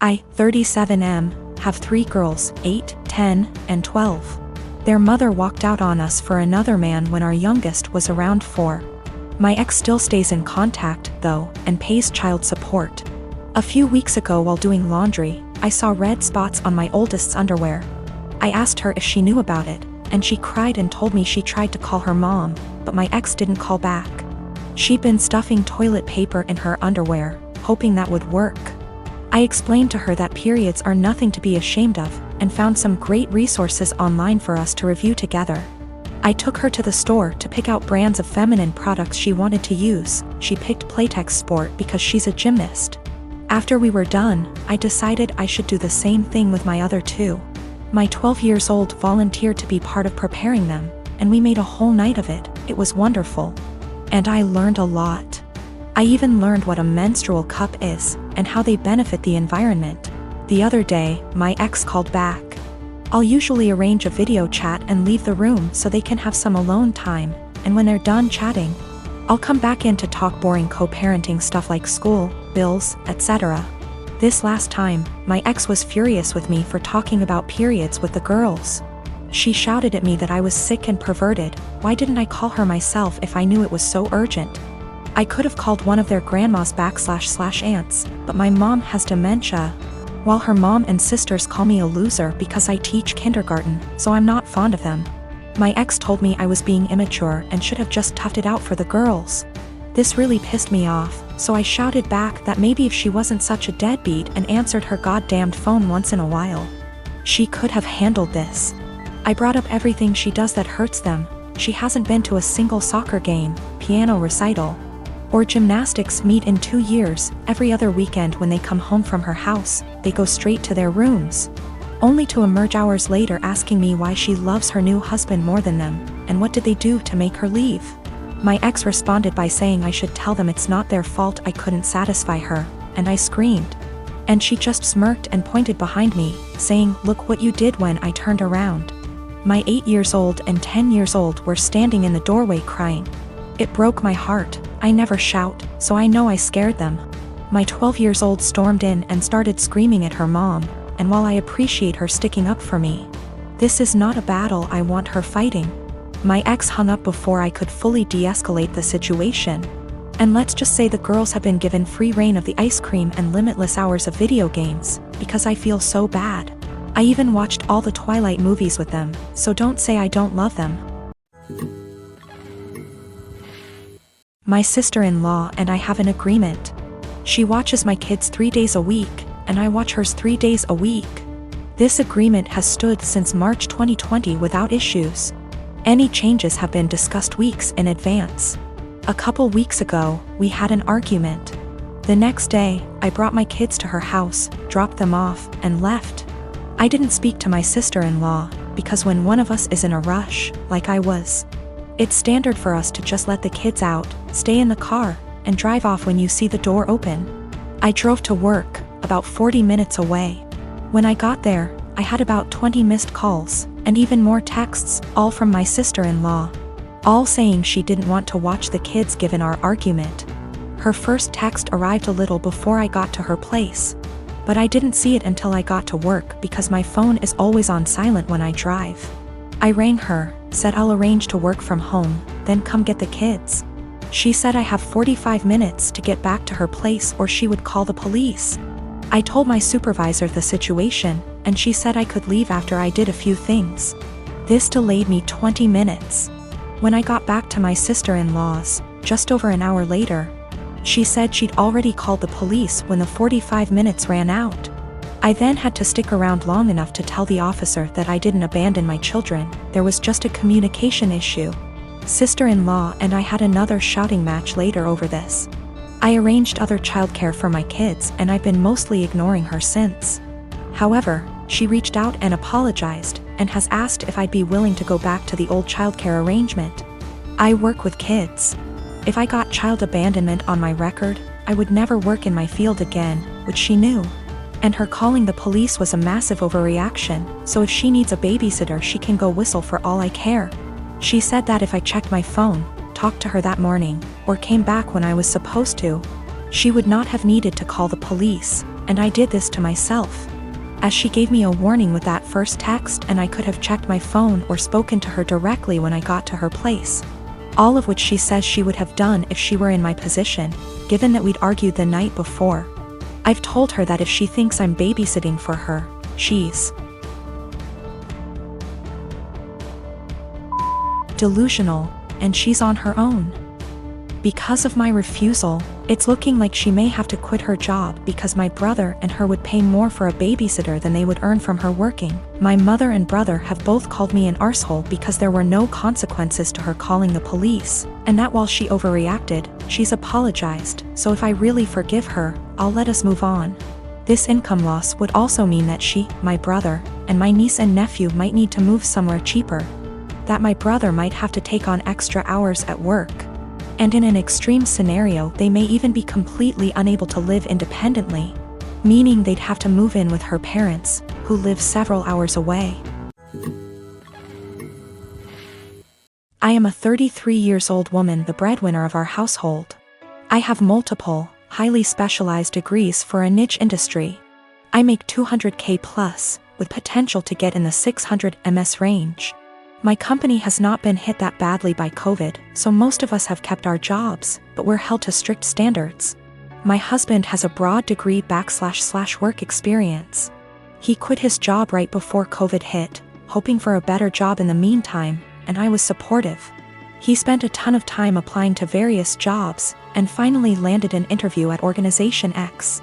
I, 37M, have 3 girls, 8, 10, and 12. Their mother walked out on us for another man when our youngest was around 4. My ex still stays in contact, though, and pays child support. A few weeks ago while doing laundry, I saw red spots on my oldest's underwear. I asked her if she knew about it, and she cried and told me she tried to call her mom, but my ex didn't call back. She'd been stuffing toilet paper in her underwear, hoping that would work. I explained to her that periods are nothing to be ashamed of, and found some great resources online for us to review together. I took her to the store to pick out brands of feminine products she wanted to use. She picked Playtex Sport because she's a gymnast. After we were done, I decided I should do the same thing with my other 2. My 12 years old volunteered to be part of preparing them, and we made a whole night of it. It was wonderful. And I learned a lot. I even learned what a menstrual cup is, and how they benefit the environment. The other day, my ex called back. I'll usually arrange a video chat and leave the room so they can have some alone time, and when they're done chatting, I'll come back in to talk boring co-parenting stuff like school, bills, etc. This last time, my ex was furious with me for talking about periods with the girls. She shouted at me that I was sick and perverted. Why didn't I call her myself if I knew it was so urgent? I could have called one of their grandmas / aunts, but my mom has dementia, while her mom and sisters call me a loser because I teach kindergarten, so I'm not fond of them. My ex told me I was being immature and should have just toughed it out for the girls. This really pissed me off, so I shouted back that maybe if she wasn't such a deadbeat and answered her goddamned phone once in a while, she could have handled this. I brought up everything she does that hurts them. She hasn't been to a single soccer game, piano recital, or gymnastics meet in 2 years. Every other weekend when they come home from her house, they go straight to their rooms, only to emerge hours later asking me why she loves her new husband more than them, and what did they do to make her leave. My ex responded by saying I should tell them it's not their fault I couldn't satisfy her, and I screamed. And she just smirked and pointed behind me, saying, "Look what you did," when I turned around. My 8 years old and 10 years old were standing in the doorway crying. It broke my heart. I never shout, so I know I scared them. My 12 years old stormed in and started screaming at her mom, and while I appreciate her sticking up for me, this is not a battle I want her fighting. My ex hung up before I could fully de-escalate the situation. And let's just say the girls have been given free reign of the ice cream and limitless hours of video games, because I feel so bad. I even watched all the Twilight movies with them, so don't say I don't love them. My sister-in-law and I have an agreement. She watches my kids 3 days a week, and I watch hers 3 days a week. This agreement has stood since March 2020 without issues. Any changes have been discussed weeks in advance. A couple weeks ago, we had an argument. The next day, I brought my kids to her house, dropped them off, and left. I didn't speak to my sister-in-law, because when one of us is in a rush, like I was, it's standard for us to just let the kids out, stay in the car, and drive off when you see the door open. I drove to work, about 40 minutes away. When I got there, I had about 20 missed calls, and even more texts, all from my sister-in-law, all saying she didn't want to watch the kids given our argument. Her first text arrived a little before I got to her place, but I didn't see it until I got to work because my phone is always on silent when I drive. I rang her, said I'll arrange to work from home, then come get the kids. She said I have 45 minutes to get back to her place or she would call the police. I told my supervisor the situation, and she said I could leave after I did a few things. This delayed me 20 minutes. When I got back to my sister-in-law's, just over an hour later, she said she'd already called the police when the 45 minutes ran out. I then had to stick around long enough to tell the officer that I didn't abandon my children, there was just a communication issue. Sister-in-law and I had another shouting match later over this. I arranged other childcare for my kids and I've been mostly ignoring her since. However, she reached out and apologized, and has asked if I'd be willing to go back to the old childcare arrangement. I work with kids. If I got child abandonment on my record, I would never work in my field again, which she knew. And her calling the police was a massive overreaction, so if she needs a babysitter she can go whistle for all I care. She said that if I checked my phone, talked to her that morning, or came back when I was supposed to, she would not have needed to call the police, and I did this to myself. As she gave me a warning with that first text, and I could have checked my phone or spoken to her directly when I got to her place. All of which she says she would have done if she were in my position, given that we'd argued the night before. I've told her that if she thinks I'm babysitting for her, she's delusional, and she's on her own. Because of my refusal, it's looking like she may have to quit her job because my brother and her would pay more for a babysitter than they would earn from her working. My mother and brother have both called me an arsehole because there were no consequences to her calling the police, and that while she overreacted, she's apologized, so if I really forgive her, I'll let us move on. This income loss would also mean that she, my brother, and my niece and nephew might need to move somewhere cheaper. That my brother might have to take on extra hours at work. And in an extreme scenario, they may even be completely unable to live independently, meaning they'd have to move in with her parents, who live several hours away. I am a 33-year-old woman, the breadwinner of our household. I have multiple, highly specialized degrees for a niche industry. I make $200K plus, with potential to get in the $600 MS range. My company has not been hit that badly by COVID, so most of us have kept our jobs, but we're held to strict standards. My husband has a broad degree / work experience. He quit his job right before COVID hit, hoping for a better job in the meantime, and I was supportive. He spent a ton of time applying to various jobs, and finally landed an interview at Organization X.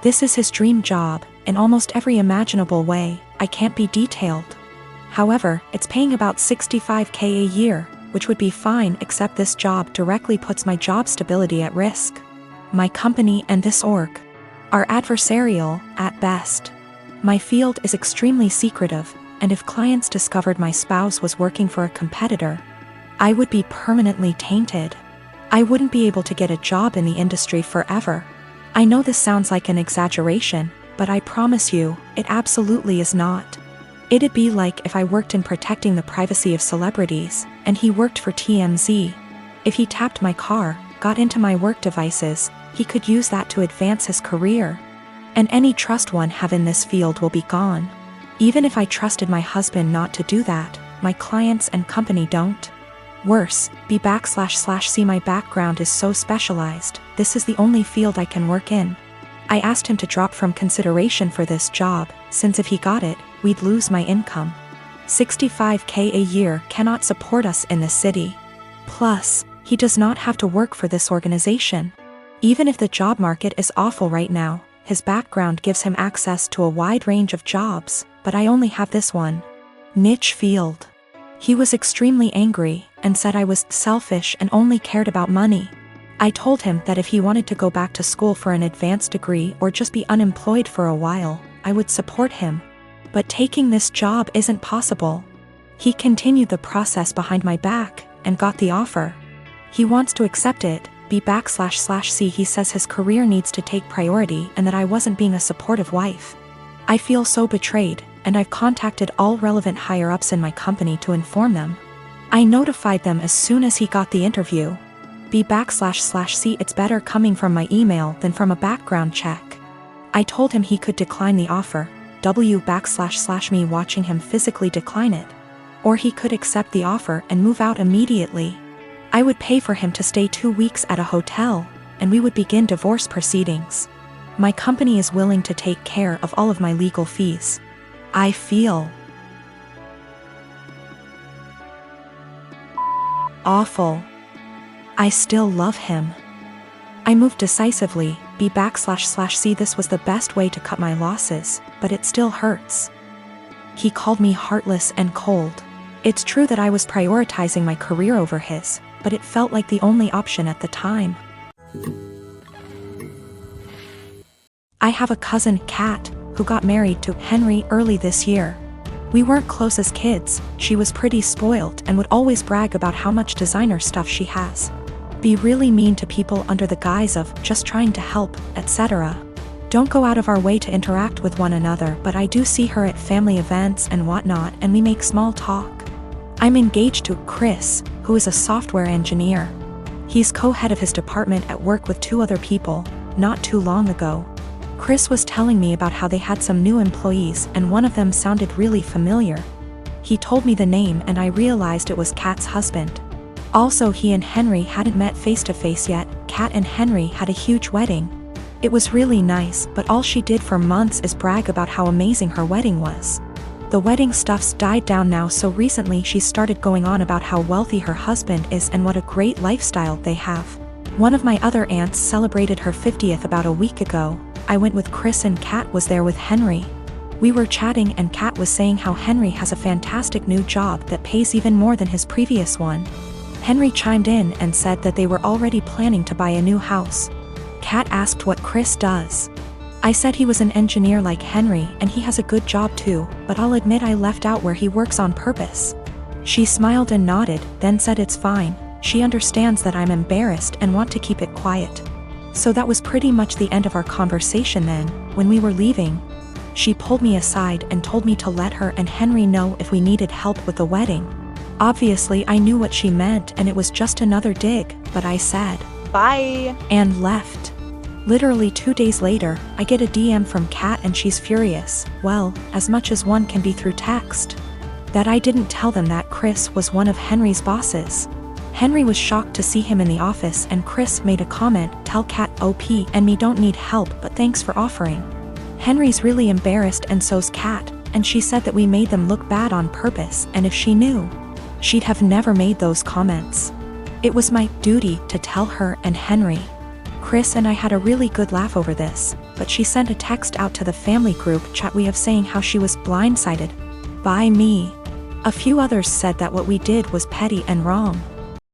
This is his dream job, in almost every imaginable way. I can't be detailed. However, it's paying about $65K a year, which would be fine, except this job directly puts my job stability at risk. My company and this org are adversarial, at best. My field is extremely secretive, and if clients discovered my spouse was working for a competitor, I would be permanently tainted. I wouldn't be able to get a job in the industry forever. I know this sounds like an exaggeration, but I promise you, it absolutely is not. It'd be like if I worked in protecting the privacy of celebrities, and he worked for TMZ. If he tapped my car, got into my work devices, he could use that to advance his career. And any trust one have in this field will be gone. Even if I trusted my husband not to do that, my clients and company don't. Worse, B//C my background is so specialized, this is the only field I can work in. I asked him to drop from consideration for this job, since if he got it, we'd lose my income. $65K a year cannot support us in this city. Plus, he does not have to work for this organization. Even if the job market is awful right now, his background gives him access to a wide range of jobs, but I only have this one niche field. He was extremely angry, and said I was selfish and only cared about money. I told him that if he wanted to go back to school for an advanced degree or just be unemployed for a while, I would support him. But taking this job isn't possible. He continued the process behind my back, and got the offer. He wants to accept it, B//C. He says his career needs to take priority and that I wasn't being a supportive wife. I feel so betrayed, and I've contacted all relevant higher-ups in my company to inform them. I notified them as soon as he got the interview. B//C. It's better coming from my email than from a background check. I told him he could decline the offer, W// me watching him physically decline it. Or he could accept the offer and move out immediately. I would pay for him to stay 2 weeks at a hotel, and we would begin divorce proceedings. My company is willing to take care of all of my legal fees. I feel awful. I still love him. I moved decisively, B//C. This was the best way to cut my losses, but it still hurts. He called me heartless and cold. It's true that I was prioritizing my career over his, but it felt like the only option at the time. I have a cousin, Kat, who got married to Henry early this year. We weren't close as kids. She was pretty spoiled and would always brag about how much designer stuff she has. Be really mean to people under the guise of just trying to help, etc. Don't go out of our way to interact with one another, but I do see her at family events and whatnot, and we make small talk. I'm engaged to Chris, who is a software engineer. He's co-head of his department at work with 2 other people, not too long ago. Chris was telling me about how they had some new employees and one of them sounded really familiar. He told me the name and I realized it was Kat's husband. Also, he and Henry hadn't met face to face yet. Kat and Henry had a huge wedding. It was really nice, but all she did for months is brag about how amazing her wedding was. The wedding stuff's died down now, so recently she started going on about how wealthy her husband is and what a great lifestyle they have. One of my other aunts celebrated her 50th about a week ago. I went with Chris and Kat was there with Henry. We were chatting and Kat was saying how Henry has a fantastic new job that pays even more than his previous one. Henry chimed in and said that they were already planning to buy a new house. Kat asked what Chris does. I said he was an engineer like Henry and he has a good job too, but I'll admit I left out where he works on purpose. She smiled and nodded, then said it's fine. She understands that I'm embarrassed and want to keep it quiet. So that was pretty much the end of our conversation then. When we were leaving, she pulled me aside and told me to let her and Henry know if we needed help with the wedding. Obviously I knew what she meant and it was just another dig, but I said, "Bye," and left. Literally 2 days later, I get a DM from Kat and she's furious, well, as much as one can be through text. That I didn't tell them that Chris was one of Henry's bosses. Henry was shocked to see him in the office and Chris made a comment, "Tell Kat OP and me don't need help but thanks for offering." Henry's really embarrassed and so's Kat, and she said that we made them look bad on purpose and if she knew, she'd have never made those comments. It was my duty to tell her and Henry. Chris and I had a really good laugh over this, but she sent a text out to the family group chat we have saying how she was blindsided by me. A few others said that what we did was petty and wrong.